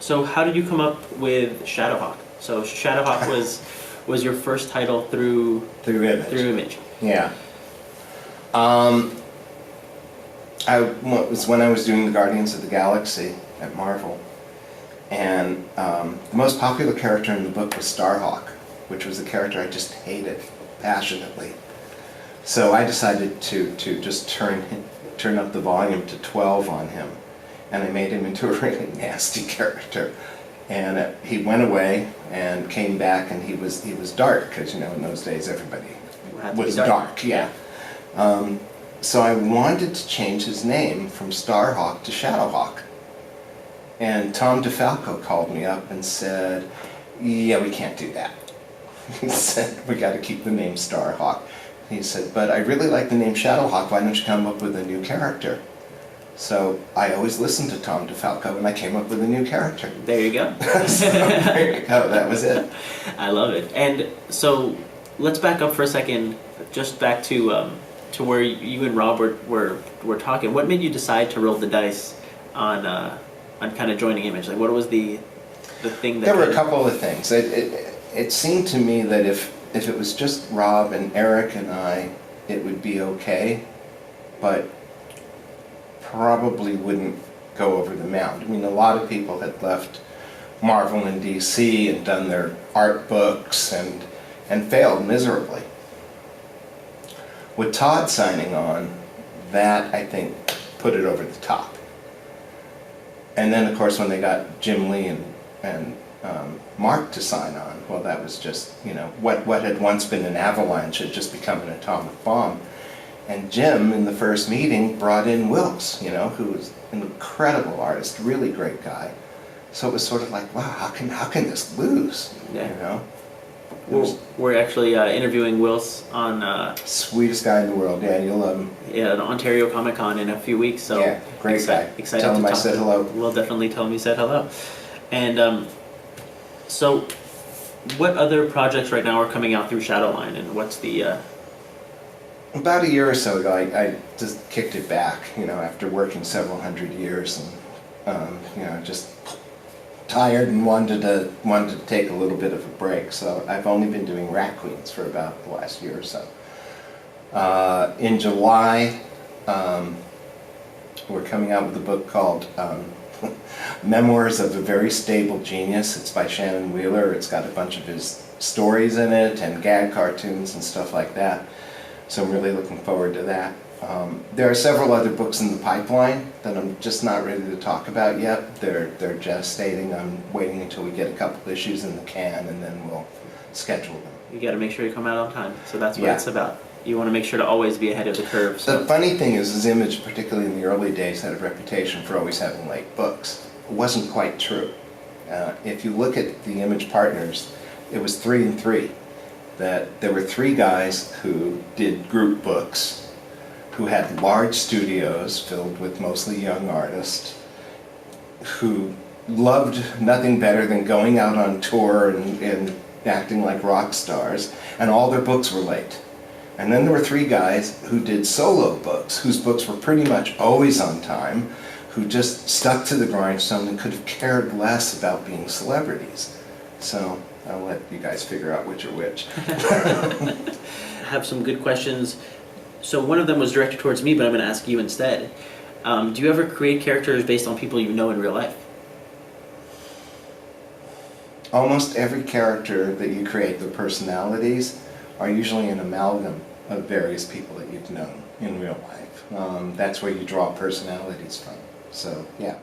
So how did you come up with Shadowhawk? So Shadowhawk was your first title through Image. Yeah. It was when I was doing the Guardians of the Galaxy at Marvel, and the most popular character in the book was Starhawk, which was a character I just hated passionately. So I decided to just turn up the volume to 12 on him, and I made him into a really nasty character. And he went away and came back, and he was dark, because in those days everybody was dark. Yeah. So I wanted to change his name from Starhawk to Shadowhawk. And Tom DeFalco called me up and said, "Yeah, we can't do that." He said, "We got to keep the name Starhawk." He said, "But I really like the name Shadowhawk. Why don't you come up with a new character?" So I always listened to Tom DeFalco, and I came up with a new character. There you go. So there you go. That was it. I love it. And so let's back up for a second, just back to where you and Rob were talking. What made you decide to roll the dice on kind of joining Image? Like, what was the thing that... There were a couple of things. It seemed to me that if it was just Rob and Eric and I, it would be okay, but probably wouldn't go over the mound. I mean, a lot of people had left Marvel and DC and done their art books and failed miserably. With Todd signing on, that, I think, put it over the top. And then, of course, when they got Jim Lee and Mark to sign on, well, that was just, what had once been an avalanche had just become an atomic bomb. And Jim, in the first meeting, brought in Wilkes, who was an incredible artist, really great guy. So it was sort of like, wow, how can this lose? Yeah. We're actually interviewing Wilkes on... Sweetest guy in the world, yeah, you'll love him. Yeah, at Ontario Comic Con in a few weeks, so... Yeah, great guy. Excited tell him to I talk said hello. We'll definitely tell him you said hello. And so, what other projects right now are coming out through Shadowline, and what's the... About a year or so ago, I just kicked it back, after working several hundred years, and just tired and wanted to take a little bit of a break. So I've only been doing Rat Queens for about the last year or so. In July, we're coming out with a book called Memoirs of a Very Stable Genius. It's by Shannon Wheeler. It's got a bunch of his stories in it and gag cartoons and stuff like that. So I'm really looking forward to that. There are several other books in the pipeline that I'm just not ready to talk about yet. They're gestating. I'm waiting until we get a couple issues in the can, and then we'll schedule them. You got to make sure you come out on time. So that's what it's about. You want to make sure to always be ahead of the curve. So. The funny thing is Image, particularly in the early days, had a reputation for always having late books. It wasn't quite true. If you look at the Image partners, it was 3 and 3. That there were 3 guys who did group books, who had large studios filled with mostly young artists, who loved nothing better than going out on tour and acting like rock stars, and all their books were late. And then there were 3 guys who did solo books, whose books were pretty much always on time, who just stuck to the grindstone and could have cared less about being celebrities. So I'll let you guys figure out which are which. I have some good questions. So one of them was directed towards me, but I'm going to ask you instead. Do you ever create characters based on people you know in real life? Almost every character that you create, the personalities, are usually an amalgam of various people that you've known in real life. That's where you draw personalities from. So, yeah.